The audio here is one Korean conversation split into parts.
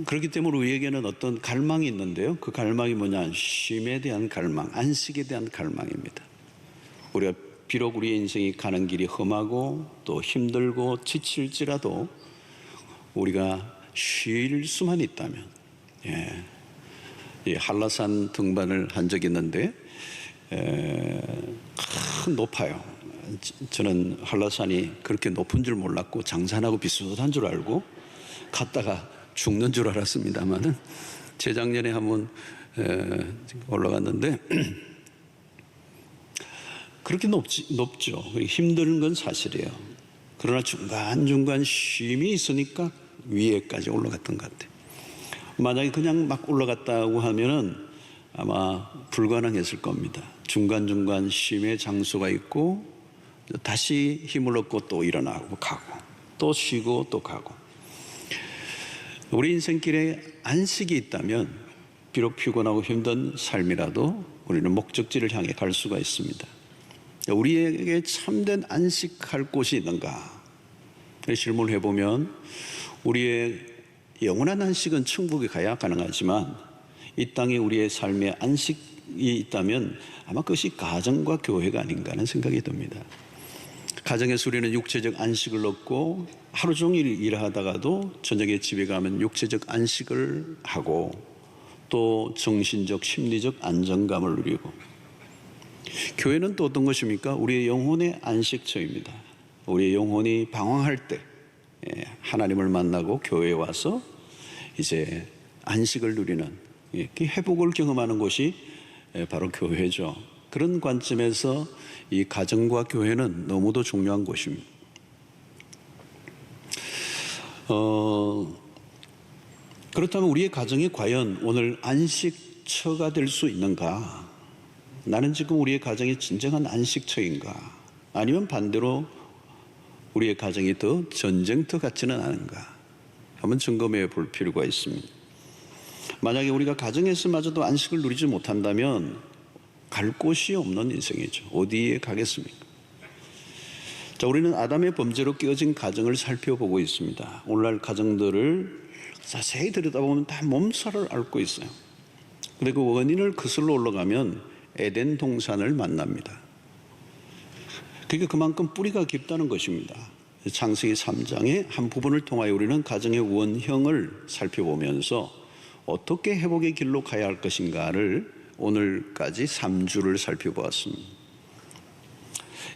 그렇기 때문에 우리에게는 어떤 갈망이 있는데요. 그 갈망이 뭐냐? 쉼에 대한 갈망, 안식에 대한 갈망입니다. 우리가 비록 우리의 인생이 가는 길이 험하고 또 힘들고 지칠지라도 우리가 쉴 수만 있다면, 한라산 등반을 한 적이 있는데 높아요. 저는 한라산이 그렇게 높은 줄 몰랐고 장산하고 비슷한 줄 알고 갔다가 죽는 줄 알았습니다만은 재작년에 한번 올라갔는데 그렇게 높죠. 힘든 건 사실이에요. 그러나 중간중간 쉼이 있으니까 위에까지 올라갔던 것 같아요. 만약에 그냥 막 올라갔다고 하면은 아마 불가능했을 겁니다. 중간중간 쉼의 장소가 있고 다시 힘을 얻고 또 일어나고 가고 또 쉬고 또 가고. 우리 인생길에 안식이 있다면 비록 피곤하고 힘든 삶이라도 우리는 목적지를 향해 갈 수가 있습니다. 우리에게 참된 안식할 곳이 있는가? 질문을 해보면 우리의 영원한 안식은 천국에 가야 가능하지만 이 땅에 우리의 삶의 안식이 있다면 아마 그것이 가정과 교회가 아닌가 하는 생각이 듭니다. 가정에서 우리는 육체적 안식을 얻고 하루 종일 일하다가도 저녁에 집에 가면 육체적 안식을 하고 또 정신적 심리적 안정감을 누리고, 교회는 또 어떤 것입니까? 우리의 영혼의 안식처입니다. 우리의 영혼이 방황할 때 하나님을 만나고 교회에 와서 이제 안식을 누리는, 회복을 경험하는 곳이 바로 교회죠. 그런 관점에서 이 가정과 교회는 너무도 중요한 곳입니다. 그렇다면 우리의 가정이 과연 오늘 안식처가 될 수 있는가? 나는 지금 우리의 가정이 진정한 안식처인가? 아니면 반대로 우리의 가정이 더 전쟁터 같지는 않은가? 한번 점검해 볼 필요가 있습니다. 만약에 우리가 가정에서마저도 안식을 누리지 못한다면 갈 곳이 없는 인생이죠. 어디에 가겠습니까? 자, 우리는 아담의 범죄로 깨어진 가정을 살펴보고 있습니다. 오늘날 가정들을 자세히 들여다보면 다 몸살을 앓고 있어요. 근데 그 원인을 거슬러 올라가면 에덴 동산을 만납니다. 그러니까 그만큼 뿌리가 깊다는 것입니다. 창세기 3장의 한 부분을 통하여 우리는 가정의 원형을 살펴보면서 어떻게 회복의 길로 가야 할 것인가를 오늘까지 3주를 살펴보았습니다.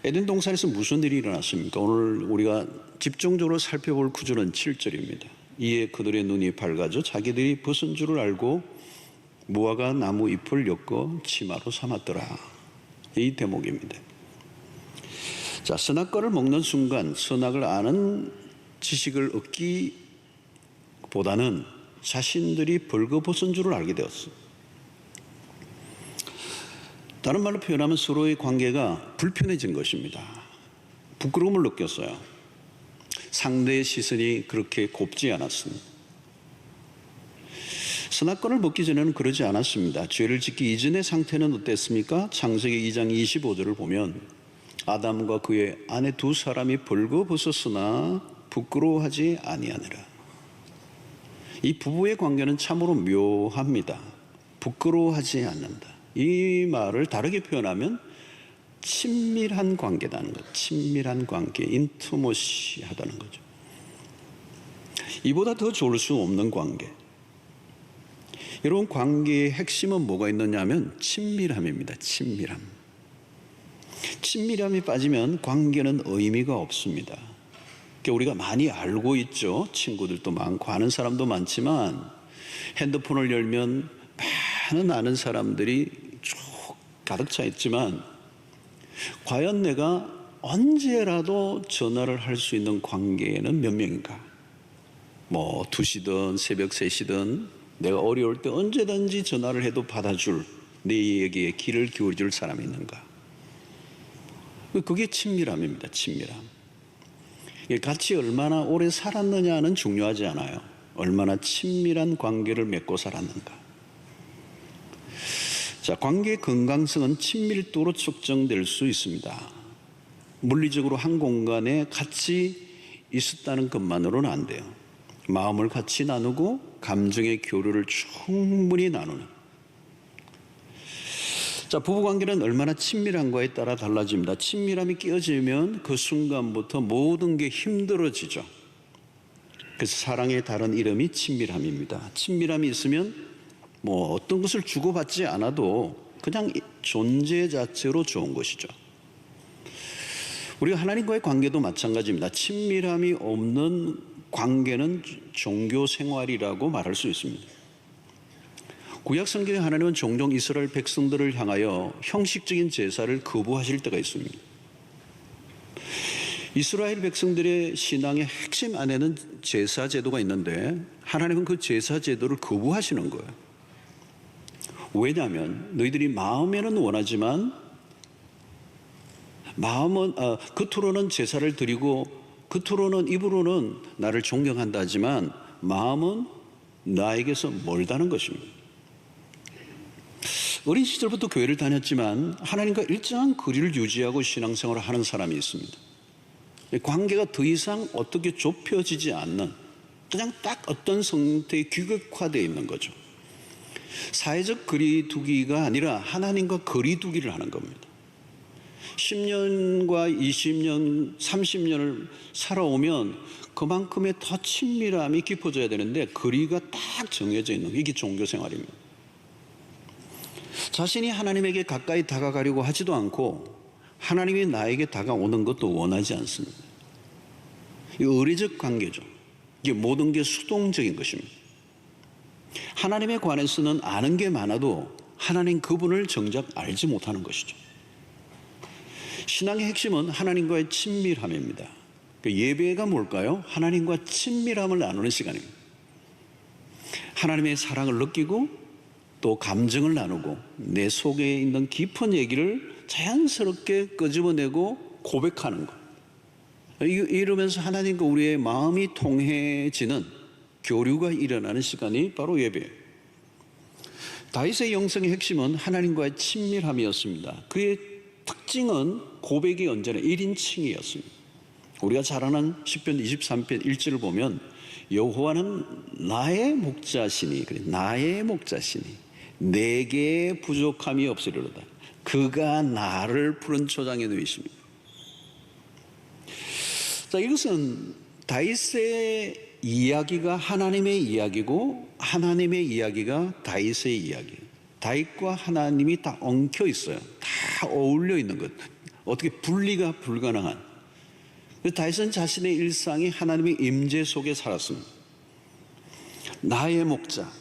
에덴 동산에서 무슨 일이 일어났습니까? 오늘 우리가 집중적으로 살펴볼 구절은 7절입니다. 이에 그들의 눈이 밝아져 자기들이 벗은 줄을 알고 무화과 나무 잎을 엮어 치마로 삼았더라. 이 대목입니다. 자, 선악과를 먹는 순간 선악을 아는 지식을 얻기보다는 자신들이 벌거벗은 줄을 알게 되었습니다. 다른 말로 표현하면 서로의 관계가 불편해진 것입니다. 부끄러움을 느꼈어요. 상대의 시선이 그렇게 곱지 않았습니다. 선악과를 먹기 전에는 그러지 않았습니다. 죄를 짓기 이전의 상태는 어땠습니까? 창세기 2장 25절을 보면 아담과 그의 아내 두 사람이 벌거벗었으나 부끄러워하지 아니하니라. 이 부부의 관계는 참으로 묘합니다. 부끄러워하지 않는다. 이 말을 다르게 표현하면 친밀한 관계라는 것. 친밀한 관계, 인티머시하다는 거죠. 이보다 더 좋을 수 없는 관계. 여러분, 관계의 핵심은 뭐가 있느냐 하면 친밀함입니다. 친밀함. 친밀함이 빠지면 관계는 의미가 없습니다. 그러니까 우리가 많이 알고 있죠. 친구들도 많고 아는 사람도 많지만 핸드폰을 열면 많은 아는 사람들이 쭉 가득 차 있지만 과연 내가 언제라도 전화를 할 수 있는 관계는 몇 명인가? 2시든 새벽 3시든 내가 어려울 때 언제든지 전화를 해도 받아줄, 내 얘기에 귀를 기울여줄 사람이 있는가? 그게 친밀함입니다. 친밀함. 같이 얼마나 오래 살았느냐는 중요하지 않아요. 얼마나 친밀한 관계를 맺고 살았는가. 자, 관계의 건강성은 친밀도로 측정될 수 있습니다. 물리적으로 한 공간에 같이 있었다는 것만으로는 안 돼요. 마음을 같이 나누고 감정의 교류를 충분히 나누는. 자, 부부관계는 얼마나 친밀한가에 따라 달라집니다. 친밀함이 깨어지면 그 순간부터 모든 게 힘들어지죠. 그래서 사랑의 다른 이름이 친밀함입니다. 친밀함이 있으면 뭐 어떤 것을 주고받지 않아도 그냥 존재 자체로 좋은 것이죠. 우리가 하나님과의 관계도 마찬가지입니다. 친밀함이 없는 관계는 종교 생활이라고 말할 수 있습니다. 구약 성경에 하나님은 종종 이스라엘 백성들을 향하여 형식적인 제사를 거부하실 때가 있습니다. 이스라엘 백성들의 신앙의 핵심 안에는 제사 제도가 있는데 하나님은 그 제사 제도를 거부하시는 거예요. 왜냐하면 너희들이 마음에는 원하지만 마음은 겉으로는 제사를 드리고 겉으로는 입으로는 나를 존경한다 하지만 마음은 나에게서 멀다는 것입니다. 어린 시절부터 교회를 다녔지만 하나님과 일정한 거리를 유지하고 신앙생활을 하는 사람이 있습니다. 관계가 더 이상 어떻게 좁혀지지 않는 그냥 딱 어떤 상태에 규격화되어 있는 거죠. 사회적 거리두기가 아니라 하나님과 거리두기를 하는 겁니다. 10년과 20년, 30년을 살아오면 그만큼의 더 친밀함이 깊어져야 되는데 거리가 딱 정해져 있는 이게 종교생활입니다. 자신이 하나님에게 가까이 다가가려고 하지도 않고 하나님이 나에게 다가오는 것도 원하지 않습니다. 이 의례적 관계죠. 이게 모든 게 수동적인 것입니다. 하나님에 관해서는 아는 게 많아도 하나님 그분을 정작 알지 못하는 것이죠. 신앙의 핵심은 하나님과의 친밀함입니다. 예배가 뭘까요? 하나님과 친밀함을 나누는 시간입니다. 하나님의 사랑을 느끼고 또 감정을 나누고 내 속에 있는 깊은 얘기를 자연스럽게 끄집어내고 고백하는 것. 이러면서 하나님과 우리의 마음이 통해지는 교류가 일어나는 시간이 바로 예배예요. 다윗의 영성의 핵심은 하나님과의 친밀함이었습니다. 그의 특징은 고백이 언제나 1인칭이었습니다. 우리가 잘 아는 시편 23편 1절을 보면 여호와는 나의 목자시니 나의 목자시니 내게 부족함이 없으리로다. 그가 나를 푸른 초장에 누이십니다. 자, 이것은 다윗의 이야기가 하나님의 이야기고 하나님의 이야기가 다윗의 이야기예요. 다윗과 하나님이 다 엉켜 있어요. 다 어울려 있는 것. 어떻게 분리가 불가능한. 다윗은 자신의 일상이 하나님의 임재 속에 살았습니다. 나의 목자.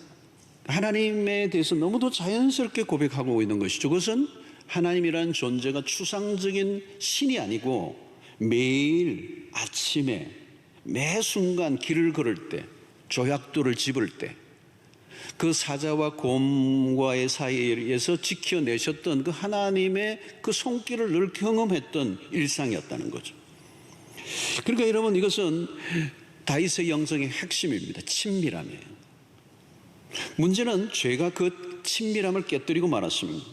하나님에 대해서 너무도 자연스럽게 고백하고 있는 것이죠. 그것은 하나님이라는 존재가 추상적인 신이 아니고 매일 아침에 매 순간 길을 걸을 때 조약돌을 집을 때 그 사자와 곰과의 사이에서 지켜내셨던 그 하나님의 그 손길을 늘 경험했던 일상이었다는 거죠. 그러니까 여러분 이것은 다윗의 영성의 핵심입니다. 친밀함이에요. 문제는 죄가 그 친밀함을 깨뜨리고 말았습니다.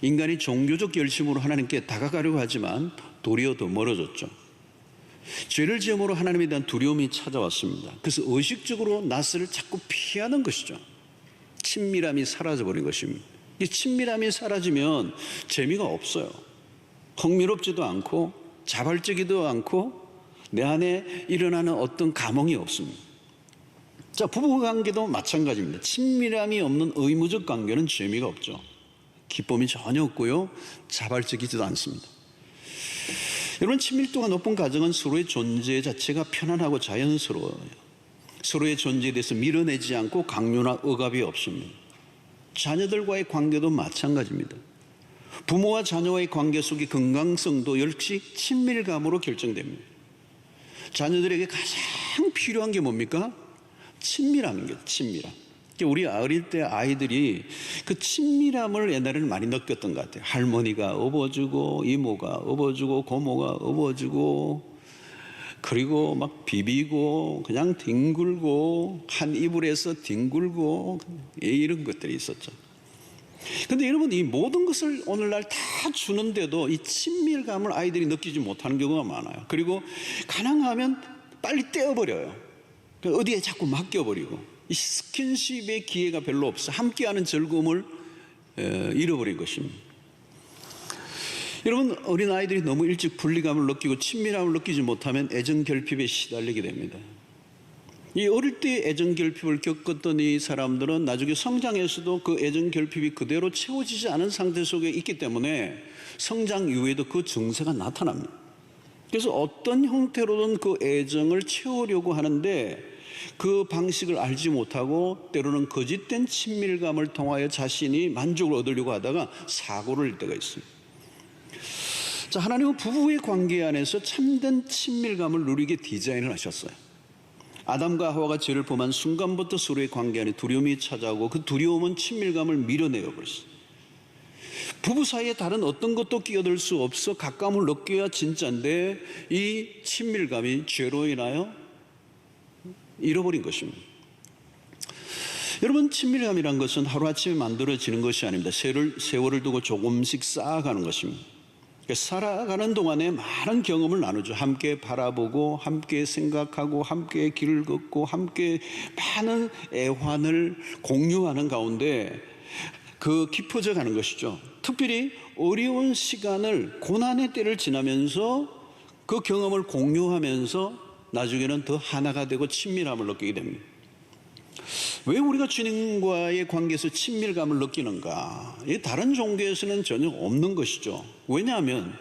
인간이 종교적 열심으로 하나님께 다가가려고 하지만 도리어 더 멀어졌죠. 죄를 지음으로 하나님에 대한 두려움이 찾아왔습니다. 그래서 의식적으로 낯을 자꾸 피하는 것이죠. 친밀함이 사라져버린 것입니다. 이 친밀함이 사라지면 재미가 없어요. 흥미롭지도 않고 자발적이지도 않고 내 안에 일어나는 어떤 감흥이 없습니다. 자, 부부관계도 마찬가지입니다. 친밀함이 없는 의무적 관계는 재미가 없죠. 기쁨이 전혀 없고요. 자발적이지도 않습니다. 여러분, 친밀도가 높은 가정은 서로의 존재 자체가 편안하고 자연스러워요. 서로의 존재에 대해서 밀어내지 않고 강요나 억압이 없습니다. 자녀들과의 관계도 마찬가지입니다. 부모와 자녀와의 관계 속의 건강성도 역시 친밀감으로 결정됩니다. 자녀들에게 가장 필요한 게 뭡니까? 친밀함입니다. 친밀함. 우리 어릴 때 아이들이 그 친밀함을 옛날에는 많이 느꼈던 것 같아요. 할머니가 업어주고 이모가 업어주고 고모가 업어주고 그리고 막 비비고 그냥 뒹굴고 한 이불에서 뒹굴고 이런 것들이 있었죠. 그런데 여러분, 이 모든 것을 오늘날 다 주는데도 이 친밀감을 아이들이 느끼지 못하는 경우가 많아요. 그리고 가능하면 빨리 떼어버려요. 어디에 자꾸 맡겨버리고 이 스킨십의 기회가 별로 없어. 함께하는 즐거움을 잃어버린 것입니다. 여러분, 어린아이들이 너무 일찍 분리감을 느끼고 친밀함을 느끼지 못하면 애정결핍에 시달리게 됩니다. 이 어릴 때 애정결핍을 겪었던 이 사람들은 나중에 성장해서도 그 애정결핍이 그대로 채워지지 않은 상태 속에 있기 때문에 성장 이후에도 그 증세가 나타납니다. 그래서 어떤 형태로든 그 애정을 채우려고 하는데 그 방식을 알지 못하고 때로는 거짓된 친밀감을 통하여 자신이 만족을 얻으려고 하다가 사고를 낼 때가 있습니다. 자, 하나님은 부부의 관계 안에서 참된 친밀감을 누리게 디자인을 하셨어요. 아담과 하와가 죄를 범한 순간부터 서로의 관계 안에 두려움이 찾아오고 그 두려움은 친밀감을 밀어내어 버렸어요. 부부 사이에 다른 어떤 것도 끼어들 수 없어 가까움을 느껴야 진짜인데 이 친밀감이 죄로 인하여 잃어버린 것입니다. 여러분, 친밀감이란 것은 하루아침에 만들어지는 것이 아닙니다. 세월을 두고 조금씩 쌓아가는 것입니다. 살아가는 동안에 많은 경험을 나누죠. 함께 바라보고 함께 생각하고 함께 길을 걷고 함께 많은 애환을 공유하는 가운데 그 깊어져 가는 것이죠. 특별히 어려운 시간을, 고난의 때를 지나면서 그 경험을 공유하면서 나중에는 더 하나가 되고 친밀함을 느끼게 됩니다. 왜 우리가 주님과의 관계에서 친밀감을 느끼는가? 다른 종교에서는 전혀 없는 것이죠. 왜냐하면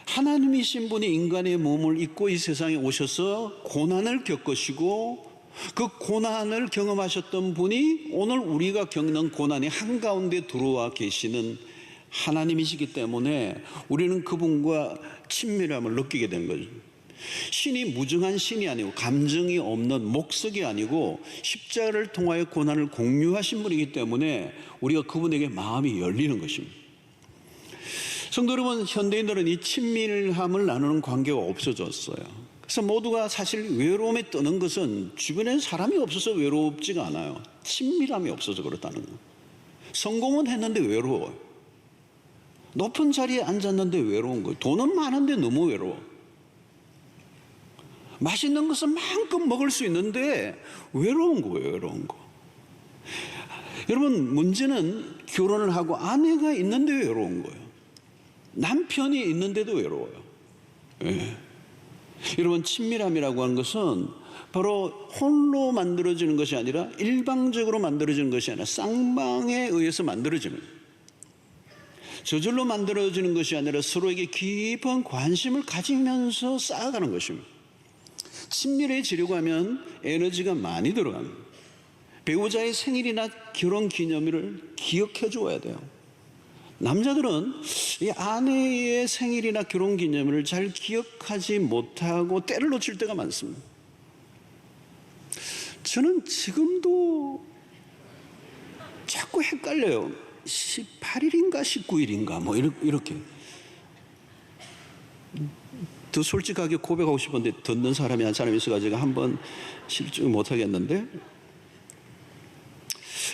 하나님이신 분이 인간의 몸을 입고 이 세상에 오셔서 고난을 겪으시고 그 고난을 경험하셨던 분이 오늘 우리가 겪는 고난의 한가운데 들어와 계시는 하나님이시기 때문에 우리는 그분과 친밀함을 느끼게 된 거죠. 신이 무증한 신이 아니고 감정이 없는 목석이 아니고 십자가를 통하여 고난을 공유하신 분이기 때문에 우리가 그분에게 마음이 열리는 것입니다. 성도 여러분, 현대인들은 이 친밀함을 나누는 관계가 없어졌어요. 그래서 모두가 사실 외로움에 떠는 것은 주변에 사람이 없어서 외롭지가 않아요. 친밀함이 없어서 그렇다는 거예요. 성공은 했는데 외로워요. 높은 자리에 앉았는데 외로운 거예요. 돈은 많은데 너무 외로워. 맛있는 것은 마음껏 먹을 수 있는데 외로운 거예요. 외로운 거. 여러분, 문제는 결혼을 하고 아내가 있는데 외로운 거예요. 남편이 있는데도 외로워요. 네. 여러분, 친밀함이라고 하는 것은 바로 홀로 만들어지는 것이 아니라 일방적으로 만들어지는 것이 아니라 쌍방에 의해서 만들어지는 거예요. 저절로 만들어지는 것이 아니라 서로에게 깊은 관심을 가지면서 쌓아가는 것입니다. 친밀해지려고 하면 에너지가 많이 들어갑니다. 배우자의 생일이나 결혼 기념일을 기억해 줘야 돼요. 남자들은 이 아내의 생일이나 결혼 기념일을 잘 기억하지 못하고 때를 놓칠 때가 많습니다. 저는 지금도 자꾸 헷갈려요. 18일인가 19일인가 뭐 이렇게. 더 솔직하게 고백하고 싶은데 듣는 사람이 한 사람이 있어가지고 한번 실증 못하겠는데,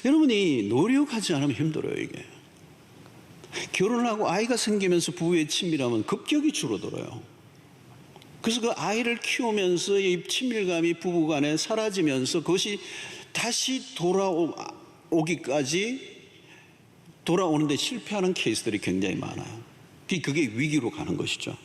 여러분이 노력하지 않으면 힘들어요. 이게 결혼을 하고 아이가 생기면서 부부의 친밀함은 급격히 줄어들어요. 그래서 그 아이를 키우면서 이 친밀감이 부부간에 사라지면서 그것이 다시 돌아오는데 실패하는 케이스들이 굉장히 많아요. 그게 위기로 가는 것이죠.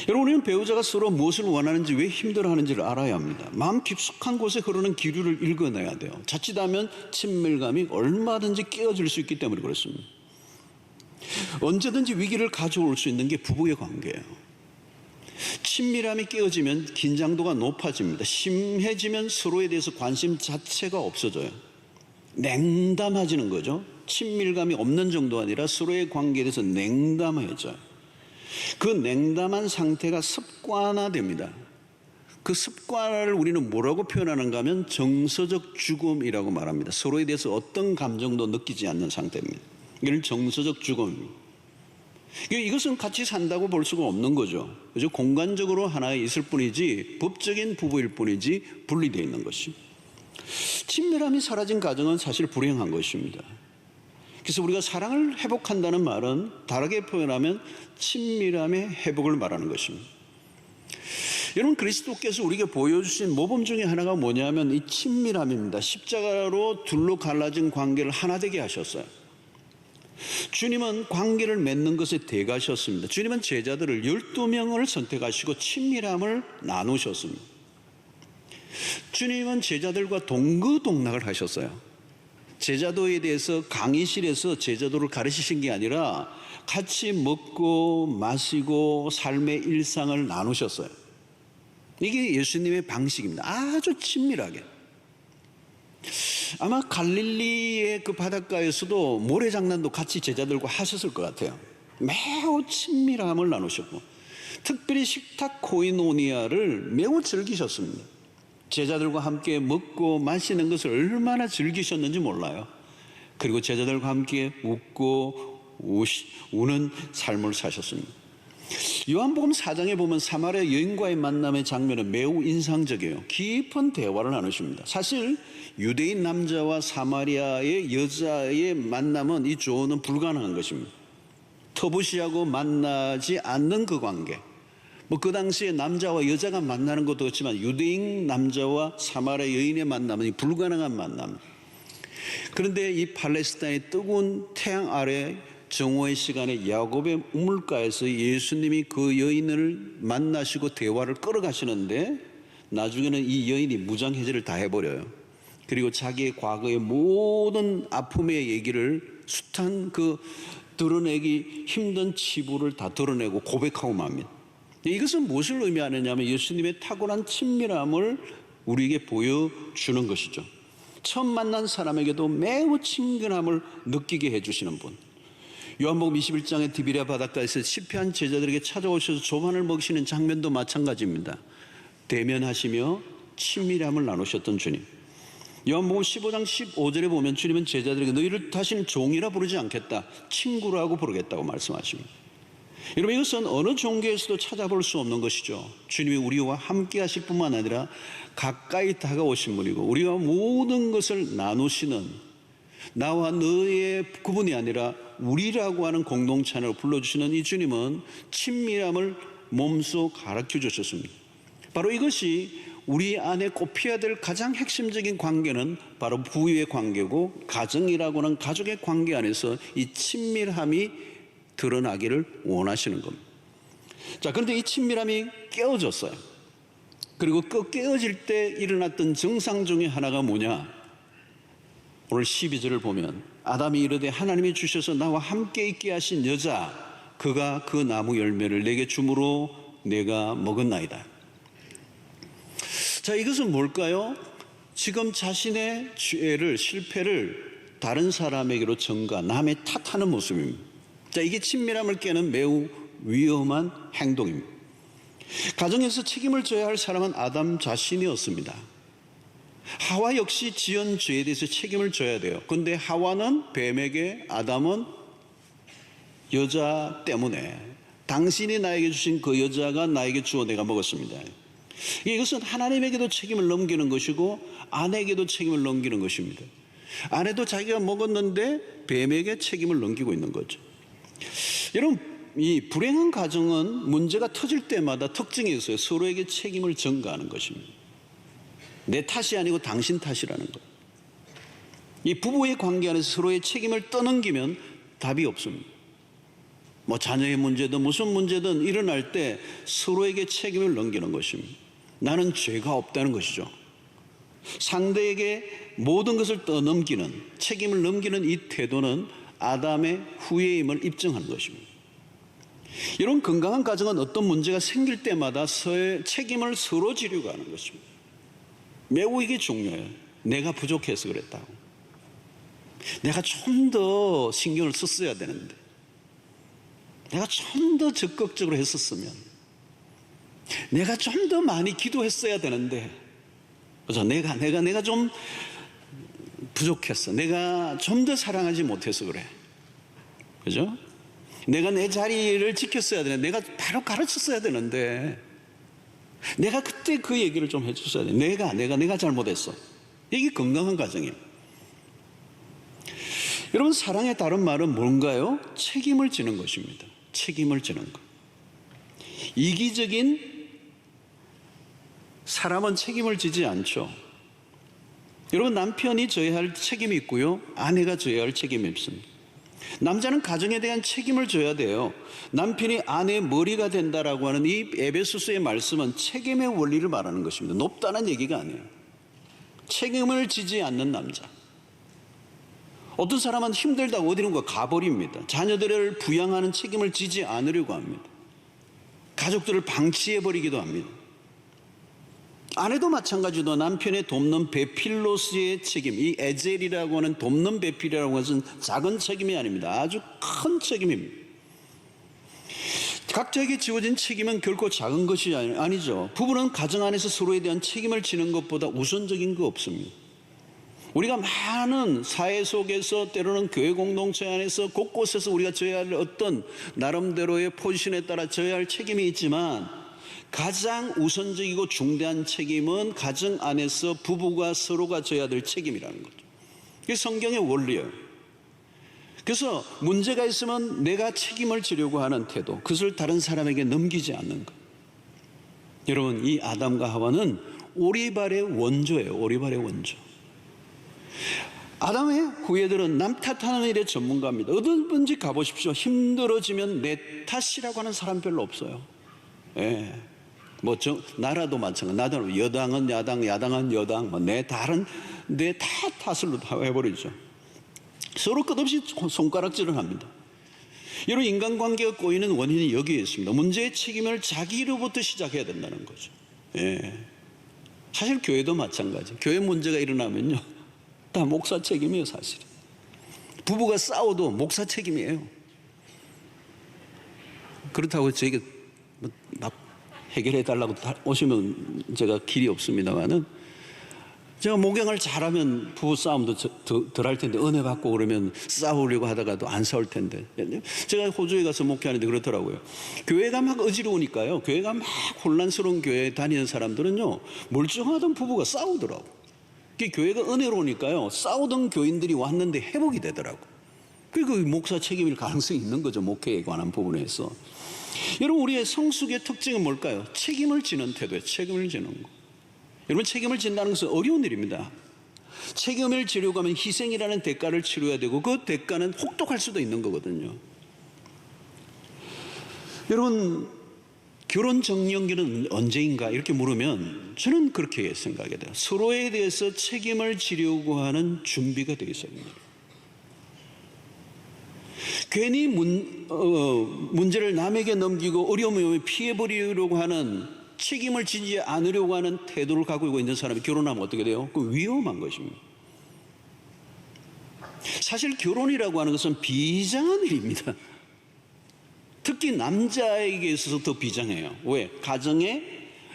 여러분, 우리는 배우자가 서로 무엇을 원하는지, 왜 힘들어하는지를 알아야 합니다. 마음 깊숙한 곳에 흐르는 기류를 읽어내야 돼요. 자칫하면 친밀감이 얼마든지 깨어질 수 있기 때문에 그렇습니다. 언제든지 위기를 가져올 수 있는 게 부부의 관계예요. 친밀함이 깨어지면 긴장도가 높아집니다. 심해지면 서로에 대해서 관심 자체가 없어져요. 냉담해지는 거죠. 친밀감이 없는 정도가 아니라 서로의 관계에 대해서 냉담해져요. 그 냉담한 상태가 습관화됩니다. 그 습관을 우리는 뭐라고 표현하는가 하면 정서적 죽음이라고 말합니다. 서로에 대해서 어떤 감정도 느끼지 않는 상태입니다. 이걸 정서적 죽음입니다. 이것은 같이 산다고 볼 수가 없는 거죠. 그죠? 공간적으로 하나에 있을 뿐이지 법적인 부부일 뿐이지 분리되어 있는 것이. 친밀함이 사라진 가정은 사실 불행한 것입니다. 그래서 우리가 사랑을 회복한다는 말은 다르게 표현하면 친밀함의 회복을 말하는 것입니다. 여러분, 그리스도께서 우리에게 보여주신 모범 중에 하나가 뭐냐면 이 친밀함입니다. 십자가로 둘로 갈라진 관계를 하나 되게 하셨어요. 주님은 관계를 맺는 것에 대가셨습니다. 주님은 제자들을 12명을 선택하시고 친밀함을 나누셨습니다. 주님은 제자들과 동거동락을 하셨어요. 제자도에 대해서 강의실에서 제자도를 가르치신 게 아니라 같이 먹고 마시고 삶의 일상을 나누셨어요. 이게 예수님의 방식입니다. 아주 친밀하게. 아마 갈릴리의 그 바닷가에서도 모래장난도 같이 제자들과 하셨을 것 같아요. 매우 친밀함을 나누셨고, 특별히 식탁 코이노니아를 매우 즐기셨습니다. 제자들과 함께 먹고 마시는 것을 얼마나 즐기셨는지 몰라요. 그리고 제자들과 함께 웃고 우는 삶을 사셨습니다. 요한복음 4장에 보면 사마리아 여인과의 만남의 장면은 매우 인상적이에요. 깊은 대화를 나누십니다. 사실 유대인 남자와 사마리아의 여자의 만남은 이 조언은 불가능한 것입니다. 터부시하고 만나지 않는 그 관계, 그 당시에 남자와 여자가 만나는 것도 그렇지만 유대인 남자와 사마리아 여인의 만남은 불가능한 만남. 그런데 이 팔레스타인의 뜨거운 태양 아래 정오의 시간에 야곱의 우물가에서 예수님이 그 여인을 만나시고 대화를 끌어가시는데, 나중에는 이 여인이 무장해제를 다 해버려요. 그리고 자기의 과거의 모든 아픔의 얘기를 숱한 그 드러내기 힘든 치부를 다 드러내고 고백하고 맙니다. 이것은 무엇을 의미하느냐면 예수님의 탁월한 친밀함을 우리에게 보여주는 것이죠. 처음 만난 사람에게도 매우 친근함을 느끼게 해주시는 분. 요한복음 21장의 디비랴 바닷가에서 실패한 제자들에게 찾아오셔서 조반을 먹이시는 장면도 마찬가지입니다. 대면하시며 친밀함을 나누셨던 주님. 요한복음 15장 15절에 보면 주님은 제자들에게 너희를 다시는 종이라 부르지 않겠다, 친구라고 부르겠다고 말씀하십니다. 여러분, 이것은 어느 종교에서도 찾아볼 수 없는 것이죠. 주님이 우리와 함께 하실 뿐만 아니라 가까이 다가오신 분이고 우리와 모든 것을 나누시는, 나와 너의 구분이 아니라 우리라고 하는 공동체 안으로 불러주시는 이 주님은 친밀함을 몸소 가르쳐 주셨습니다. 바로 이것이 우리 안에 꼽혀야 될 가장 핵심적인 관계는 바로 부부의 관계고, 가정이라고 하는 가족의 관계 안에서 이 친밀함이 드러나기를 원하시는 겁니다. 자, 그런데 이 친밀함이 깨어졌어요. 그리고 그 깨어질 때 일어났던 증상 중에 하나가 뭐냐? 오늘 12절을 보면 아담이 이르되 하나님이 주셔서 나와 함께 있게 하신 여자, 그가 그 나무 열매를 내게 주므로 내가 먹었나이다. 자, 이것은 뭘까요? 지금 자신의 죄를, 실패를 다른 사람에게로 전가, 남의 탓하는 모습입니다. 자, 이게 친밀함을 깨는 매우 위험한 행동입니다. 가정에서 책임을 져야 할 사람은 아담 자신이었습니다. 하와 역시 지은 죄에 대해서 책임을 져야 돼요. 그런데 하와는 뱀에게, 아담은 여자 때문에, 당신이 나에게 주신 그 여자가 나에게 주어 내가 먹었습니다. 이것은 하나님에게도 책임을 넘기는 것이고 아내에게도 책임을 넘기는 것입니다. 아내도 자기가 먹었는데 뱀에게 책임을 넘기고 있는 거죠. 여러분, 이 불행한 가정은 문제가 터질 때마다 특징이 있어요. 서로에게 책임을 전가하는 것입니다. 내 탓이 아니고 당신 탓이라는 것. 이 부부의 관계 안에서 서로의 책임을 떠넘기면 답이 없습니다. 자녀의 문제든 무슨 문제든 일어날 때 서로에게 책임을 넘기는 것입니다. 나는 죄가 없다는 것이죠. 상대에게 모든 것을 떠넘기는, 책임을 넘기는 이 태도는 아담의 후예임을 입증하는 것입니다. 이런 건강한 가정은 어떤 문제가 생길 때마다 책임을 서로 지려고 하는 것입니다. 매우 이게 중요해요. 내가 부족해서 그랬다고. 내가 좀 더 신경을 썼어야 되는데, 내가 좀 더 적극적으로 했었으면, 내가 좀 더 많이 기도했어야 되는데, 그죠? 내가 좀 부족했어. 내가 좀 더 사랑하지 못해서 그래. 그죠? 내가 내 자리를 지켰어야 되는데, 내가 바로 가르쳤어야 되는데, 내가 그때 그 얘기를 좀 해줬어야 돼. 내가 잘못했어. 이게 건강한 가정이에요. 여러분, 사랑의 다른 말은 뭔가요? 책임을 지는 것입니다. 책임을 지는 것. 이기적인 사람은 책임을 지지 않죠. 여러분, 남편이 져야 할 책임이 있고요, 아내가 져야 할 책임이 있습니다. 남자는 가정에 대한 책임을 져야 돼요. 남편이 아내의 머리가 된다라고 하는 이 에베소서의 말씀은 책임의 원리를 말하는 것입니다. 높다는 얘기가 아니에요. 책임을 지지 않는 남자. 어떤 사람은 힘들다고 어디론가 가버립니다. 자녀들을 부양하는 책임을 지지 않으려고 합니다. 가족들을 방치해버리기도 합니다. 아내도 마찬가지로 남편의 돕는 배필로서의 책임, 이 에젤이라고 하는 돕는 배필이라고 하는 것은 작은 책임이 아닙니다. 아주 큰 책임입니다. 각자에게 지워진 책임은 결코 작은 것이 아니죠. 부부는 가정 안에서 서로에 대한 책임을 지는 것보다 우선적인 거 없습니다. 우리가 많은 사회 속에서, 때로는 교회 공동체 안에서 곳곳에서 우리가 져야 할 어떤 나름대로의 포지션에 따라 져야 할 책임이 있지만, 가장 우선적이고 중대한 책임은 가정 안에서 부부가 서로가 져야 될 책임이라는 거죠. 이게 성경의 원리예요. 그래서 문제가 있으면 내가 책임을 지려고 하는 태도, 그것을 다른 사람에게 넘기지 않는 것. 여러분, 이 아담과 하와는 오리발의 원조예요. 오리발의 원조. 아담의 후예들은 남 탓하는 일의 전문가입니다. 어디든지 가보십시오. 힘들어지면 내 탓이라고 하는 사람 별로 없어요. 예. 나라도 마찬가지. 나도 여당은 야당, 야당은 여당, 내 탓을 해버리죠. 서로 끝없이 손가락질을 합니다. 여러분, 인간관계가 꼬이는 원인이 여기에 있습니다. 문제의 책임을 자기로부터 시작해야 된다는 거죠. 예. 사실 교회도 마찬가지. 교회 문제가 일어나면요, 다 목사 책임이에요, 사실. 부부가 싸워도 목사 책임이에요. 그렇다고 저에게 막 해결해 달라고 오시면 제가 길이 없습니다만은, 제가 목양을 잘하면 부부 싸움도 덜 할 텐데, 은혜 받고 그러면 싸우려고 하다가도 안 싸울 텐데. 제가 호주에 가서 목회하는데 그렇더라고요. 교회가 막 어지러우니까요, 교회가 막 혼란스러운 교회에 다니는 사람들은요, 멀쩡하던 부부가 싸우더라고. 교회가 은혜로우니까요, 싸우던 교인들이 왔는데 회복이 되더라고. 그리고 목사 책임일 가능성이 있는 거죠, 목회에 관한 부분에서. 여러분, 우리의 성숙의 특징은 뭘까요? 책임을 지는 태도예요. 책임을 지는 거. 여러분, 책임을 진다는 것은 어려운 일입니다. 책임을 지려고 하면 희생이라는 대가를 치러야 되고, 그 대가는 혹독할 수도 있는 거거든요. 여러분, 결혼 정년기는 언제인가 이렇게 물으면 저는 그렇게 생각이 돼요. 서로에 대해서 책임을 지려고 하는 준비가 되어 있어야 됩니다. 괜히 문제를 남에게 넘기고 어려움을 피해버리려고 하는, 책임을 지지 않으려고 하는 태도를 가지고 있는 사람이 결혼하면 어떻게 돼요? 그 위험한 것입니다. 사실 결혼이라고 하는 것은 비장한 일입니다. 특히 남자에게 있어서 더 비장해요. 왜? 가정에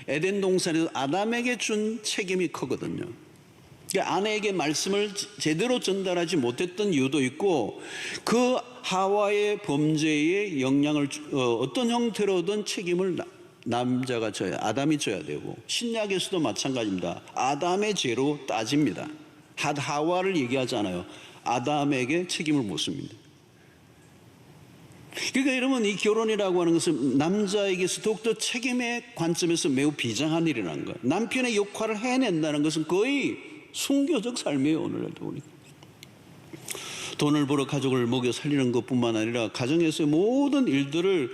에덴 동산에서 아담에게 준 책임이 크거든요. 그러니까 아내에게 말씀을 제대로 전달하지 못했던 이유도 있고, 그 하와의 범죄의 영향을 어떤 형태로든 책임을 남자가 져야, 아담이 져야 되고, 신약에서도 마찬가지입니다. 아담의 죄로 따집니다. 하와를 얘기하지 않아요. 아담에게 책임을 묻습니다. 그러니까 여러분, 이 결혼이라고 하는 것은 남자에게서 더욱더 책임의 관점에서 매우 비장한 일이라는 거예요. 남편의 역할을 해낸다는 것은 거의 순교적 삶이에요, 오늘날도. 우리 돈을 벌어 가족을 먹여 살리는 것뿐만 아니라 가정에서의 모든 일들을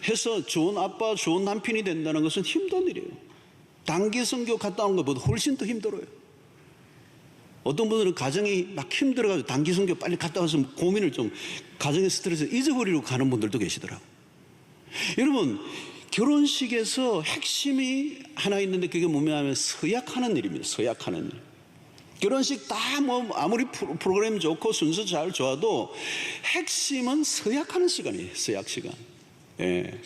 해서 좋은 아빠, 좋은 남편이 된다는 것은 힘든 일이에요. 단기 선교 갔다 오는 것보다 훨씬 더 힘들어요. 어떤 분들은 가정이 막 힘들어가지고 단기 선교 빨리 갔다 와서 고민을 좀, 가정의 스트레스 잊어버리려고 가는 분들도 계시더라고요. 여러분, 결혼식에서 핵심이 하나 있는데 그게 뭐냐면 서약하는 일입니다. 서약하는 일. 결혼식 다 아무리 프로그램 좋고 순서 잘 좋아도 핵심은 서약하는 시간이에요. 서약 시간. 예.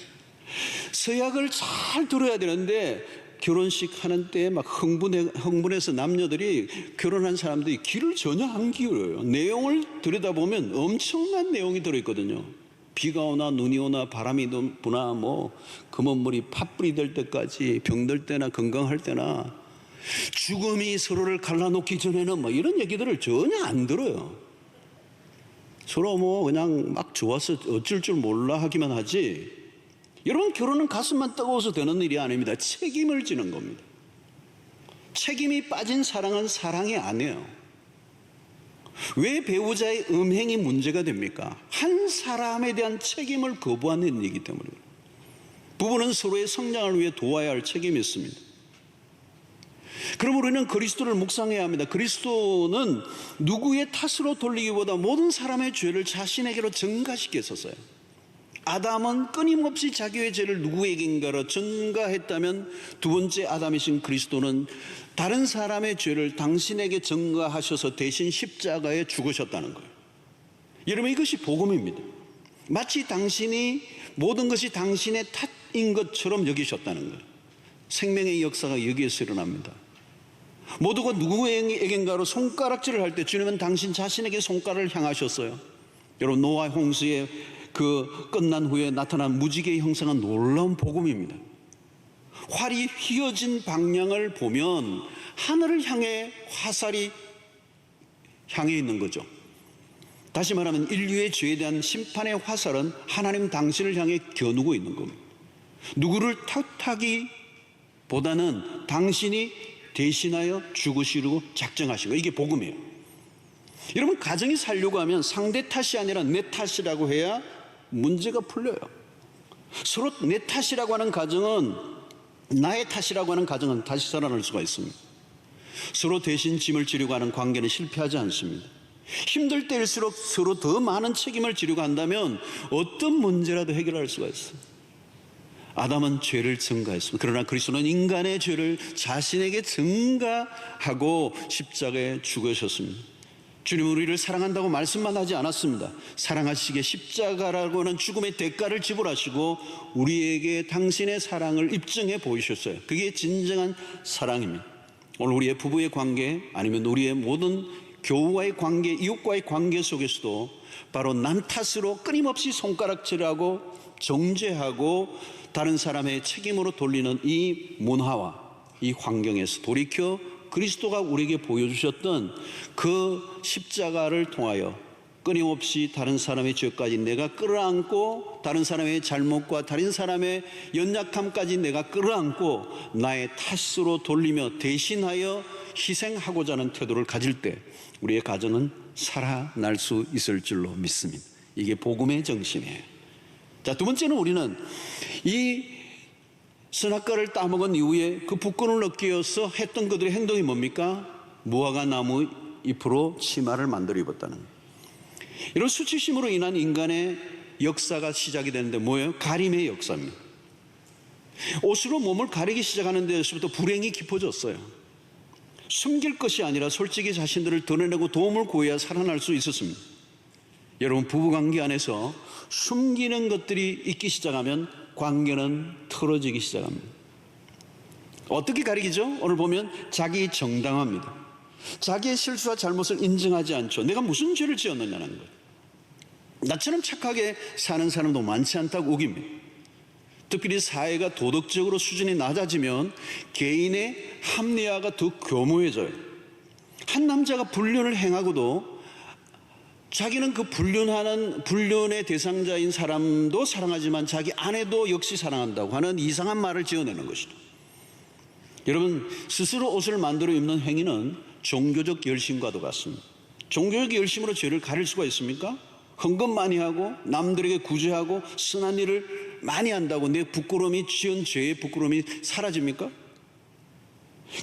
서약을 잘 들어야 되는데, 결혼식 하는 때 막 흥분해서 남녀들이, 결혼한 사람들이 귀를 전혀 안 기울여요. 내용을 들여다보면 엄청난 내용이 들어있거든요. 비가 오나 눈이 오나 바람이 부나 금은물이 팥불이 될 때까지, 병들 때나 건강할 때나, 죽음이 서로를 갈라놓기 전에는 이런 얘기들을 전혀 안 들어요. 서로 그냥 막 좋아서 어쩔 줄 몰라 하기만 하지. 여러분, 결혼은 가슴만 뜨거워서 되는 일이 아닙니다. 책임을 지는 겁니다. 책임이 빠진 사랑은 사랑이 아니에요. 왜 배우자의 음행이 문제가 됩니까? 한 사람에 대한 책임을 거부하는 일이기 때문에. 부부는 서로의 성장을 위해 도와야 할 책임이 있습니다. 그럼 우리는 그리스도를 묵상해야 합니다. 그리스도는 누구의 탓으로 돌리기보다 모든 사람의 죄를 자신에게로 전가시켰었어요. 아담은 끊임없이 자기의 죄를 누구에겐가로 전가했다면, 두 번째 아담이신 그리스도는 다른 사람의 죄를 당신에게 전가하셔서 대신 십자가에 죽으셨다는 거예요. 여러분, 이것이 복음입니다. 마치 당신이 모든 것이 당신의 탓인 것처럼 여기셨다는 거예요. 생명의 역사가 여기에서 일어납니다. 모두가 누구에겐가로 손가락질을 할 때 주님은 당신 자신에게 손가락을 향하셨어요. 여러분, 노아 홍수의 그 끝난 후에 나타난 무지개의 형상은 놀라운 복음입니다. 활이 휘어진 방향을 보면 하늘을 향해 화살이 향해 있는 거죠. 다시 말하면 인류의 죄에 대한 심판의 화살은 하나님 당신을 향해 겨누고 있는 겁니다. 누구를 탓하기보다는 당신이 대신하여 죽으시려고 작정하신 거예요. 이게 복음이에요. 여러분, 가정이 살려고 하면 상대 탓이 아니라 내 탓이라고 해야 문제가 풀려요. 서로 내 탓이라고 하는 가정은, 나의 탓이라고 하는 가정은 다시 살아날 수가 있습니다. 서로 대신 짐을 지려고 하는 관계는 실패하지 않습니다. 힘들 때일수록 서로 더 많은 책임을 지려고 한다면 어떤 문제라도 해결할 수가 있어요. 아담은 죄를 증가했습니다. 그러나 그리스도는 인간의 죄를 자신에게 증가하고 십자가에 죽으셨습니다. 주님은 우리를 사랑한다고 말씀만 하지 않았습니다. 사랑하시기에 십자가라고 하는 죽음의 대가를 지불하시고 우리에게 당신의 사랑을 입증해 보이셨어요. 그게 진정한 사랑입니다. 오늘 우리의 부부의 관계, 아니면 우리의 모든 교우와의 관계, 이웃과의 관계 속에서도 바로 남 탓으로 끊임없이 손가락질하고 정죄하고 다른 사람의 책임으로 돌리는 이 문화와 이 환경에서 돌이켜 그리스도가 우리에게 보여주셨던 그 십자가를 통하여 끊임없이 다른 사람의 죄까지 내가 끌어안고, 다른 사람의 잘못과 다른 사람의 연약함까지 내가 끌어안고 나의 탓으로 돌리며 대신하여 희생하고자 하는 태도를 가질 때 우리의 가정은 살아날 수 있을 줄로 믿습니다. 이게 복음의 정신이에요. 자, 두 번째는 우리는 이 선악과를 따먹은 이후에 그 부끄러움을 얻기 위해서 했던 그들의 행동이 뭡니까? 무화과 나무 잎으로 치마를 만들어 입었다는 거예요. 이런 수치심으로 인한 인간의 역사가 시작이 되는데 뭐예요? 가림의 역사입니다. 옷으로 몸을 가리기 시작하는 데서부터 불행이 깊어졌어요. 숨길 것이 아니라 솔직히 자신들을 드러내고 도움을 구해야 살아날 수 있었습니다. 여러분, 부부관계 안에서 숨기는 것들이 있기 시작하면 관계는 틀어지기 시작합니다. 어떻게 가리기죠? 오늘 보면 자기 정당화입니다. 자기의 실수와 잘못을 인정하지 않죠. 내가 무슨 죄를 지었느냐는 거예요. 나처럼 착하게 사는 사람도 많지 않다고 우깁니다. 특별히 사회가 도덕적으로 수준이 낮아지면 개인의 합리화가 더 교묘해져요. 한 남자가 불륜을 행하고도 자기는 그 불륜의 대상자인 사람도 사랑하지만 자기 아내도 역시 사랑한다고 하는 이상한 말을 지어내는 것이죠. 여러분, 스스로 옷을 만들어 입는 행위는 종교적 열심과도 같습니다. 종교적 열심으로 죄를 가릴 수가 있습니까? 헌금 많이 하고 남들에게 구제하고 선한 일을 많이 한다고 내 부끄러움이, 지은 죄의 부끄러움이 사라집니까?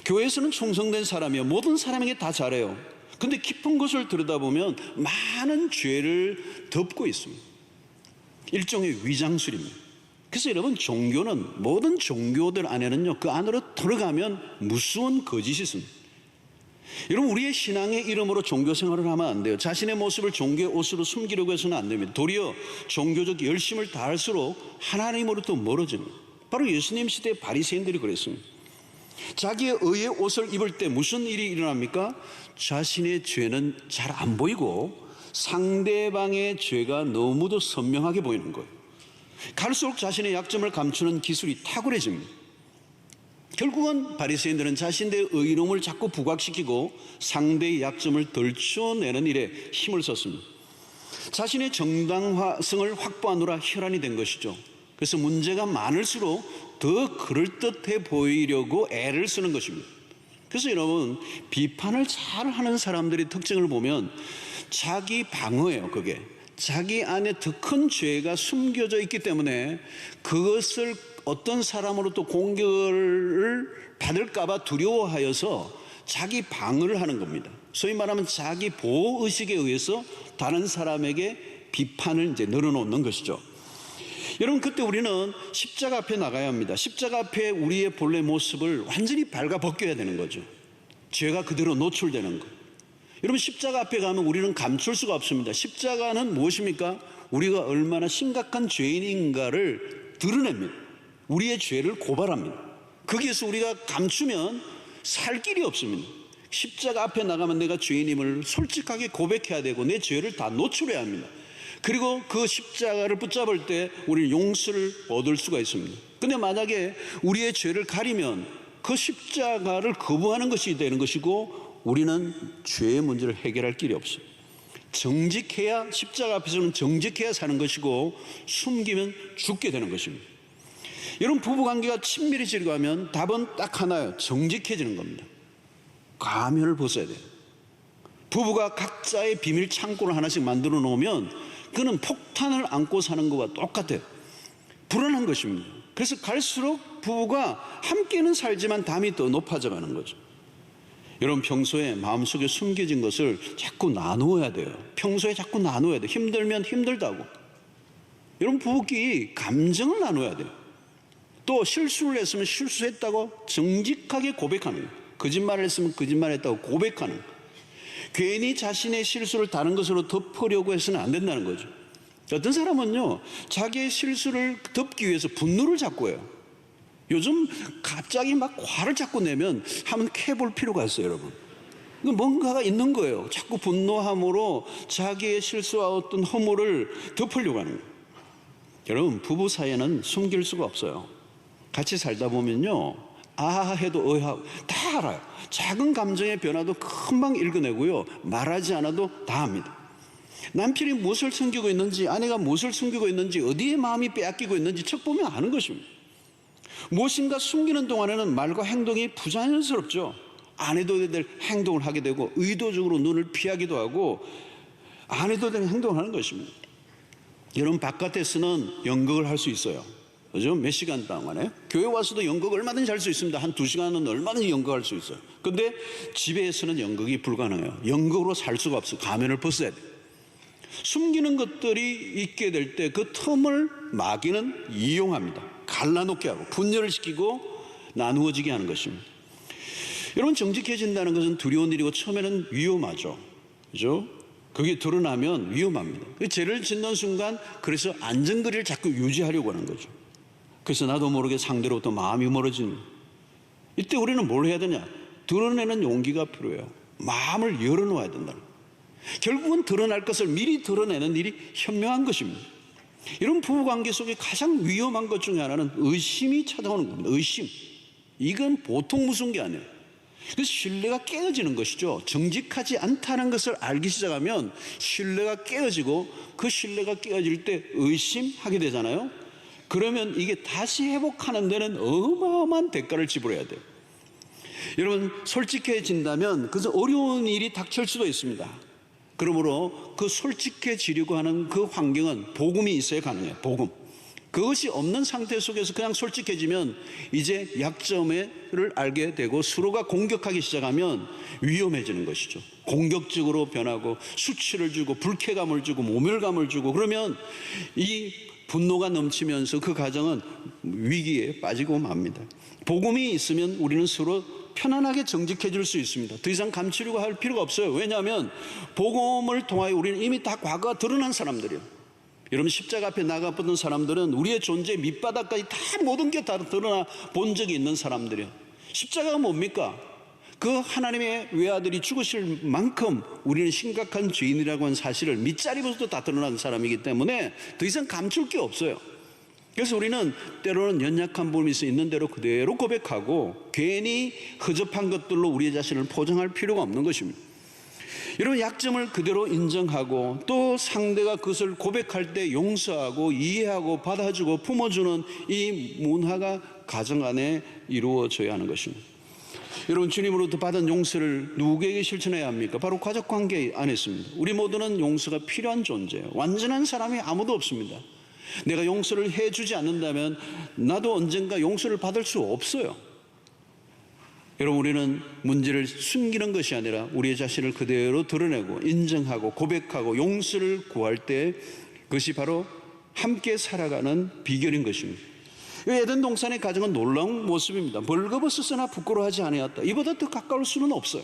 교회에서는 충성된 사람이요, 모든 사람에게 다 잘해요. 근데 깊은 것을 들여다보면 많은 죄를 덮고 있습니다. 일종의 위장술입니다. 그래서 여러분, 종교는, 모든 종교들 안에는요, 그 안으로 들어가면 무서운 거짓이 있습니다. 여러분, 우리의 신앙의 이름으로 종교 생활을 하면 안 돼요. 자신의 모습을 종교의 옷으로 숨기려고 해서는 안 됩니다. 도리어 종교적 열심을 다할수록 하나님으로부터 멀어집니다. 바로 예수님 시대의 바리새인들이 그랬습니다. 자기의 의의 옷을 입을 때 무슨 일이 일어납니까? 자신의 죄는 잘 안 보이고 상대방의 죄가 너무도 선명하게 보이는 거예요. 갈수록 자신의 약점을 감추는 기술이 탁월해집니다. 결국은 바리새인들은 자신들의 의로움을 자꾸 부각시키고 상대의 약점을 덜쳐내는 일에 힘을 썼습니다. 자신의 정당성을 확보하느라 혈안이 된 것이죠. 그래서 문제가 많을수록 더 그럴듯해 보이려고 애를 쓰는 것입니다. 그래서 여러분, 비판을 잘 하는 사람들의 특징을 보면 자기 방어예요. 그게 자기 안에 더 큰 죄가 숨겨져 있기 때문에 그것을 어떤 사람으로부터 공격을 받을까 봐 두려워하여서 자기 방어를 하는 겁니다. 소위 말하면 자기 보호의식에 의해서 다른 사람에게 비판을 이제 늘어놓는 것이죠. 여러분, 그때 우리는 십자가 앞에 나가야 합니다. 십자가 앞에 우리의 본래 모습을 완전히 발가벗겨야 되는 거죠. 죄가 그대로 노출되는 거. 여러분, 십자가 앞에 가면 우리는 감출 수가 없습니다. 십자가는 무엇입니까? 우리가 얼마나 심각한 죄인인가를 드러냅니다. 우리의 죄를 고발합니다. 거기에서 우리가 감추면 살 길이 없습니다. 십자가 앞에 나가면 내가 죄인임을 솔직하게 고백해야 되고 내 죄를 다 노출해야 합니다. 그리고 그 십자가를 붙잡을 때 우리는 용서를 얻을 수가 있습니다. 근데 만약에 우리의 죄를 가리면 그 십자가를 거부하는 것이 되는 것이고 우리는 죄의 문제를 해결할 길이 없어요. 정직해야, 십자가 앞에서는 정직해야 사는 것이고 숨기면 죽게 되는 것입니다. 여러분, 부부관계가 친밀해지려고 하면 답은 딱 하나예요. 정직해지는 겁니다. 가면을 벗어야 돼요. 부부가 각자의 비밀 창고를 하나씩 만들어 놓으면 그는 폭탄을 안고 사는 것과 똑같아요. 불안한 것입니다. 그래서 갈수록 부부가 함께는 살지만 담이 더 높아져 가는 거죠. 여러분, 평소에 마음속에 숨겨진 것을 자꾸 나누어야 돼요. 평소에 자꾸 나누어야 돼요. 힘들면 힘들다고. 여러분, 부부끼리 감정을 나눠야 돼요. 또 실수를 했으면 실수했다고 정직하게 고백하는 거예요. 거짓말을 했으면 거짓말했다고 고백하는 거예요. 괜히 자신의 실수를 다른 것으로 덮으려고 해서는 안 된다는 거죠. 어떤 사람은요, 자기의 실수를 덮기 위해서 분노를 자꾸 해요. 요즘 갑자기 막 화를 자꾸 내면 한번 캐볼 필요가 있어요, 여러분. 뭔가가 있는 거예요. 자꾸 분노함으로 자기의 실수와 어떤 허물을 덮으려고 하는 거예요. 여러분, 부부 사이에는 숨길 수가 없어요. 같이 살다 보면요, 해도 어하고 다 알아요. 작은 감정의 변화도 금방 읽어내고요, 말하지 않아도 다 합니다. 남편이 무엇을 숨기고 있는지, 아내가 무엇을 숨기고 있는지, 어디에 마음이 빼앗기고 있는지 척 보면 아는 것입니다. 무엇인가 숨기는 동안에는 말과 행동이 부자연스럽죠. 안 해도 될 행동을 하게 되고 의도적으로 눈을 피하기도 하고 안 해도 될 행동을 하는 것입니다. 여러분, 바깥에서는 연극을 할 수 있어요. 그죠? 몇 시간 동안에 교회 와서도 연극 얼마든지 할 수 있습니다. 한 2시간은 얼마든지 연극할 수 있어요. 근데 집에서는 연극이 불가능해요. 연극으로 살 수가 없어요. 가면을 벗어야 돼요. 숨기는 것들이 있게 될 때 그 틈을 마귀는 이용합니다. 갈라놓게 하고 분열을 시키고 나누어지게 하는 것입니다. 여러분, 정직해진다는 것은 두려운 일이고 처음에는 위험하죠. 그죠? 그게 드러나면 위험합니다. 죄를 짓는 순간 그래서 안전거리를 자꾸 유지하려고 하는 거죠. 그래서 나도 모르게 상대로부터 마음이 멀어지는, 이때 우리는 뭘 해야 되냐? 드러내는 용기가 필요해요. 마음을 열어놓아야 된다. 결국은 드러날 것을 미리 드러내는 일이 현명한 것입니다. 이런 부부관계 속에 가장 위험한 것 중에 하나는 의심이 찾아오는 겁니다. 의심. 이건 보통 무서운 게 아니에요. 그래서 신뢰가 깨어지는 것이죠. 정직하지 않다는 것을 알기 시작하면 신뢰가 깨어지고 그 신뢰가 깨어질 때 의심하게 되잖아요. 그러면 이게 다시 회복하는 데는 어마어마한 대가를 지불해야 돼요. 여러분, 솔직해진다면 그래서 어려운 일이 닥칠 수도 있습니다. 그러므로 그 솔직해지려고 하는 그 환경은 복음이 있어야 가능해요. 복음. 그것이 없는 상태 속에서 그냥 솔직해지면 이제 약점을 알게 되고 서로가 공격하기 시작하면 위험해지는 것이죠. 공격적으로 변하고 수치를 주고 불쾌감을 주고 모멸감을 주고 그러면 이 분노가 넘치면서 그 가정은 위기에 빠지고 맙니다. 복음이 있으면 우리는 서로 편안하게 정직해질 수 있습니다. 더 이상 감추려고 할 필요가 없어요. 왜냐하면 복음을 통하여 우리는 이미 다 과거가 드러난 사람들이에요. 여러분, 십자가 앞에 나가보던 사람들은 우리의 존재 밑바닥까지 다 모든 게 다 드러나 본 적이 있는 사람들이에요. 십자가가 뭡니까? 그 하나님의 외아들이 죽으실 만큼 우리는 심각한 죄인이라고 하는 사실을 밑자리부터 다 드러난 사람이기 때문에 더 이상 감출 게 없어요. 그래서 우리는 때로는 연약한 부분이 있는 대로 그대로 고백하고 괜히 허접한 것들로 우리의 자신을 포장할 필요가 없는 것입니다. 여러분, 약점을 그대로 인정하고 또 상대가 그것을 고백할 때 용서하고 이해하고 받아주고 품어주는 이 문화가 가정 안에 이루어져야 하는 것입니다. 여러분, 주님으로부터 받은 용서를 누구에게 실천해야 합니까? 바로 가족관계 안에 있습니다. 우리 모두는 용서가 필요한 존재예요. 완전한 사람이 아무도 없습니다. 내가 용서를 해주지 않는다면 나도 언젠가 용서를 받을 수 없어요. 여러분, 우리는 문제를 숨기는 것이 아니라 우리의 자신을 그대로 드러내고 인정하고 고백하고 용서를 구할 때 그것이 바로 함께 살아가는 비결인 것입니다. 에덴 동산의 가정은 놀라운 모습입니다. 벌거벗었으나 부끄러워하지 아니하였다. 이보다 더 가까울 수는 없어요.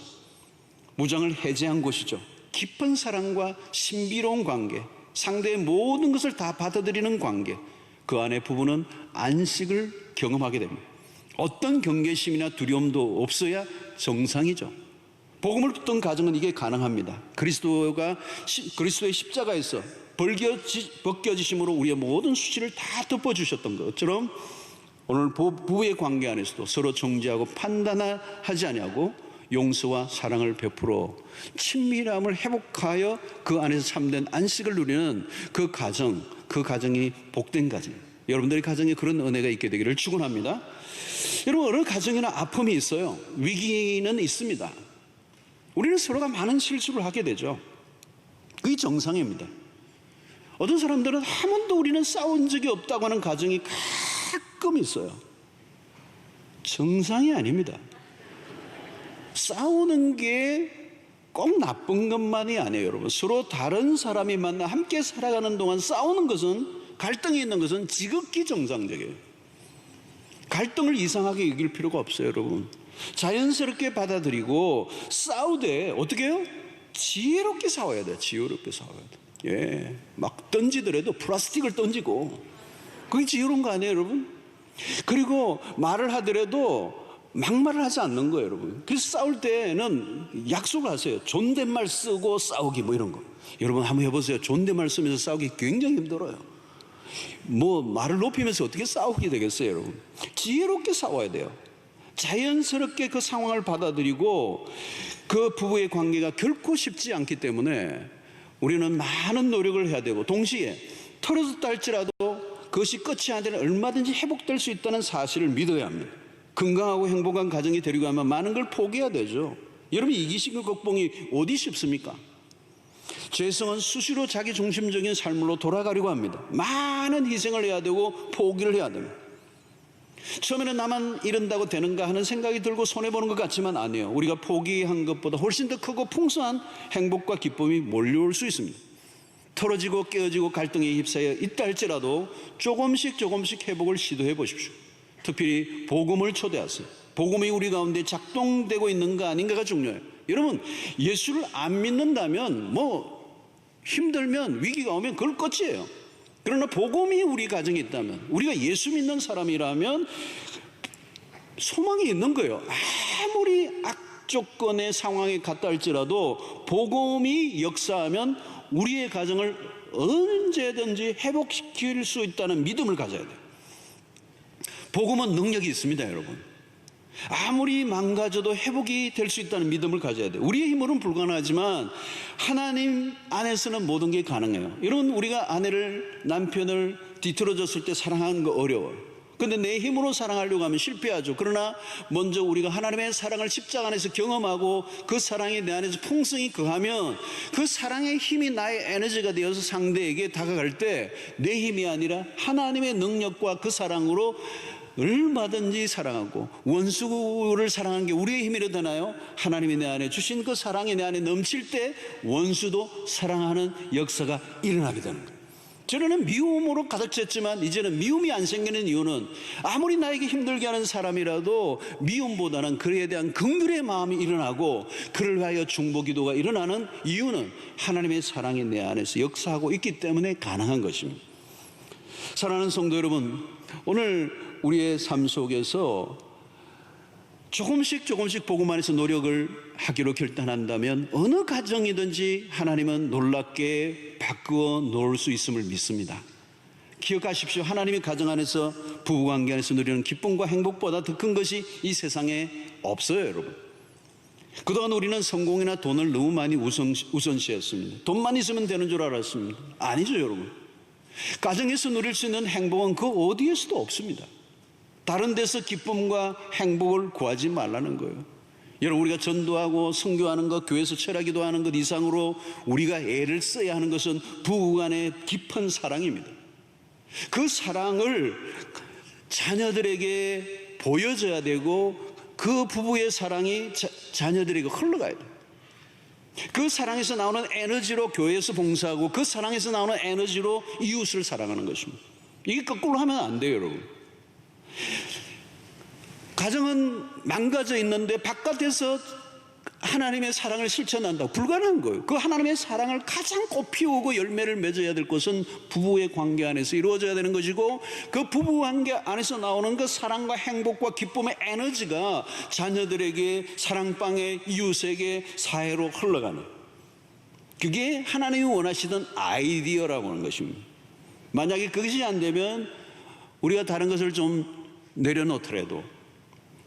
무장을 해제한 곳이죠. 깊은 사랑과 신비로운 관계, 상대의 모든 것을 다 받아들이는 관계, 그 안에 부부는 안식을 경험하게 됩니다. 어떤 경계심이나 두려움도 없어야 정상이죠. 복음을 듣던 가정은 이게 가능합니다. 그리스도의 십자가에서 벗겨지심으로 우리의 모든 수치를 다 덮어주셨던 것처럼 오늘 부부의 관계 안에서도 서로 정죄하고 판단하지 아니하고 용서와 사랑을 베풀어 친밀함을 회복하여 그 안에서 참된 안식을 누리는 그 가정이 복된 가정. 여러분들의 가정에 그런 은혜가 있게 되기를 축원합니다. 여러분, 어느 가정에나 아픔이 있어요. 위기는 있습니다. 우리는 서로가 많은 실수를 하게 되죠. 그게 정상입니다. 어떤 사람들은 한 번도 우리는 싸운 적이 없다고 하는 가정이 가끔 있어요. 정상이 아닙니다. 싸우는 게 꼭 나쁜 것만이 아니에요, 여러분. 서로 다른 사람이 만나 함께 살아가는 동안 싸우는 것은, 갈등이 있는 것은 지극히 정상적이에요. 갈등을 이상하게 여길 필요가 없어요, 여러분. 자연스럽게 받아들이고 싸우되 어떻게 해요? 지혜롭게 싸워야 돼요. 지혜롭게 싸워야 돼요. 예, 막 던지더라도 플라스틱을 던지고, 그게 지혜로운 거 아니에요, 여러분? 그리고 말을 하더라도 막말을 하지 않는 거예요, 여러분. 그래서 싸울 때는 약속을 하세요. 존댓말 쓰고 싸우기 뭐 이런 거. 여러분 한번 해보세요. 존댓말 쓰면서 싸우기 굉장히 힘들어요. 뭐 말을 높이면서 어떻게 싸우게 되겠어요, 여러분? 지혜롭게 싸워야 돼요. 자연스럽게 그 상황을 받아들이고, 그 부부의 관계가 결코 쉽지 않기 때문에 우리는 많은 노력을 해야 되고, 동시에 털어졌다 할지라도 그것이 끝이 아니라 얼마든지 회복될 수 있다는 사실을 믿어야 합니다. 건강하고 행복한 가정이 되려고 하면 많은 걸 포기해야 되죠. 여러분, 이기심과 극복이 어디 쉽습니까? 죄성은 수시로 자기 중심적인 삶으로 돌아가려고 합니다. 많은 희생을 해야 되고 포기를 해야 됩니다. 처음에는 나만 이런다고 되는가 하는 생각이 들고 손해보는 것 같지만 아니에요. 우리가 포기한 것보다 훨씬 더 크고 풍성한 행복과 기쁨이 몰려올 수 있습니다. 털어지고 깨어지고 갈등에 휩싸여 있다 할지라도 조금씩 회복을 시도해 보십시오. 특별히 복음을 초대하세요. 복음이 우리 가운데 작동되고 있는가 아닌가가 중요해요. 여러분, 예수를 안 믿는다면 힘들면 위기가 오면 그걸 끝이에요. 그러나 복음이 우리 가정에 있다면, 우리가 예수 믿는 사람이라면 소망이 있는 거예요. 아무리 악조건의 상황에 갔다 할지라도 복음이 역사하면 우리의 가정을 언제든지 회복시킬 수 있다는 믿음을 가져야 돼요. 복음은 능력이 있습니다, 여러분. 아무리 망가져도 회복이 될 수 있다는 믿음을 가져야 돼요. 우리의 힘으로는 불가능하지만 하나님 안에서는 모든 게 가능해요. 여러분, 우리가 남편을 뒤틀어졌을 때 사랑하는 거 어려워요. 근데 내 힘으로 사랑하려고 하면 실패하죠. 그러나 먼저 우리가 하나님의 사랑을 십자가 안에서 경험하고 그 사랑이 내 안에서 풍성히 거하면 그 사랑의 힘이 나의 에너지가 되어서 상대에게 다가갈 때 내 힘이 아니라 하나님의 능력과 그 사랑으로 얼마든지 사랑하고, 원수를 사랑하는 게 우리의 힘이라 되나요? 하나님이 내 안에 주신 그 사랑이 내 안에 넘칠 때 원수도 사랑하는 역사가 일어나게 되는 거예요. 저는 미움으로 가득 찼지만 이제는 미움이 안 생기는 이유는, 아무리 나에게 힘들게 하는 사람이라도 미움보다는 그에 대한 긍휼의 마음이 일어나고 그를 위하여 중보 기도가 일어나는 이유는 하나님의 사랑이 내 안에서 역사하고 있기 때문에 가능한 것입니다. 사랑하는 성도 여러분, 오늘 우리의 삶 속에서 조금씩 복음 안에서 노력을 하기로 결단한다면 어느 가정이든지 하나님은 놀랍게 바꾸어 놓을 수 있음을 믿습니다. 기억하십시오. 하나님의 가정 안에서, 부부관계 안에서 누리는 기쁨과 행복보다 더 큰 것이 이 세상에 없어요, 여러분. 그동안 우리는 성공이나 돈을 너무 많이 우선시했습니다. 돈만 있으면 되는 줄 알았습니다. 아니죠, 여러분. 가정에서 누릴 수 있는 행복은 그 어디에서도 없습니다. 다른 데서 기쁨과 행복을 구하지 말라는 거예요. 여러분, 우리가 전도하고 선교하는 것, 교회에서 철학기도 하는 것 이상으로 우리가 애를 써야 하는 것은 부부간의 깊은 사랑입니다. 그 사랑을 자녀들에게 보여줘야 되고 그 부부의 사랑이 자녀들에게 흘러가야 돼요. 그 사랑에서 나오는 에너지로 교회에서 봉사하고 그 사랑에서 나오는 에너지로 이웃을 사랑하는 것입니다. 이게 거꾸로 하면 안 돼요, 여러분. 가정은 망가져 있는데 바깥에서 하나님의 사랑을 실천한다고 불가능한 거예요. 그 하나님의 사랑을 가장 꽃피우고 열매를 맺어야 될 것은 부부의 관계 안에서 이루어져야 되는 것이고, 그 부부 관계 안에서 나오는 그 사랑과 행복과 기쁨의 에너지가 자녀들에게, 사랑방에, 이웃에게, 사회로 흘러가는, 그게 하나님이 원하시던 아이디어라고 하는 것입니다. 만약에 그것이 안 되면 우리가 다른 것을 좀 내려놓더라도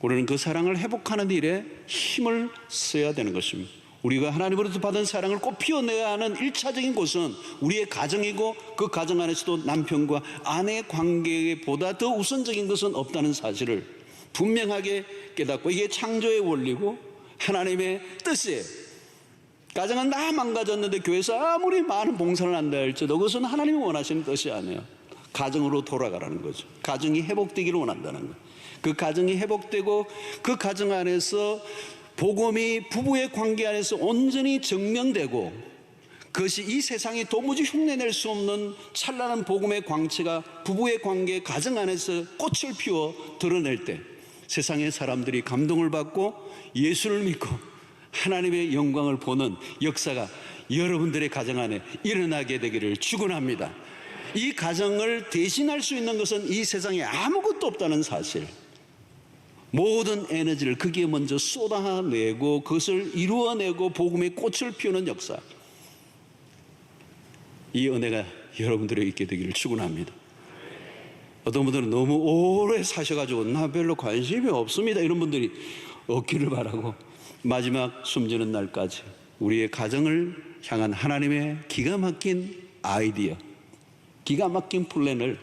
우리는 그 사랑을 회복하는 일에 힘을 써야 되는 것입니다. 우리가 하나님으로부터 받은 사랑을 꼭 피워내야 하는 1차적인 곳은 우리의 가정이고, 그 가정 안에서도 남편과 아내의 관계보다 더 우선적인 것은 없다는 사실을 분명하게 깨닫고, 이게 창조의 원리고 하나님의 뜻이에요. 가정은 다 망가졌는데 교회에서 아무리 많은 봉사를 한다 할지라도 그것은 하나님이 원하시는 뜻이 아니에요. 가정으로 돌아가라는 거죠. 가정이 회복되기를 원한다는 거예요. 그 가정이 회복되고 그 가정 안에서 복음이 부부의 관계 안에서 온전히 증명되고, 그것이 이 세상이 도무지 흉내낼 수 없는 찬란한 복음의 광채가 부부의 관계, 가정 안에서 꽃을 피워 드러낼 때 세상의 사람들이 감동을 받고 예수를 믿고 하나님의 영광을 보는 역사가 여러분들의 가정 안에 일어나게 되기를 축원합니다. 이 가정을 대신할 수 있는 것은 이 세상에 아무것도 없다는 사실, 모든 에너지를 거기에 먼저 쏟아내고 그것을 이루어내고 복음의 꽃을 피우는 역사, 이 은혜가 여러분들에게 있게 되기를 축원합니다. 어떤 분들은 너무 오래 사셔가지고 나 별로 관심이 없습니다 이런 분들이 없기를 바라고, 마지막 숨지는 날까지 우리의 가정을 향한 하나님의 기가 막힌 아이디어, 기가 막힌 플랜을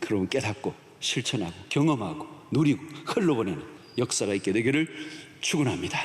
그럼 깨닫고 실천하고 경험하고 누리고 흘러보내는 역사가 있게 되기를 축원합니다.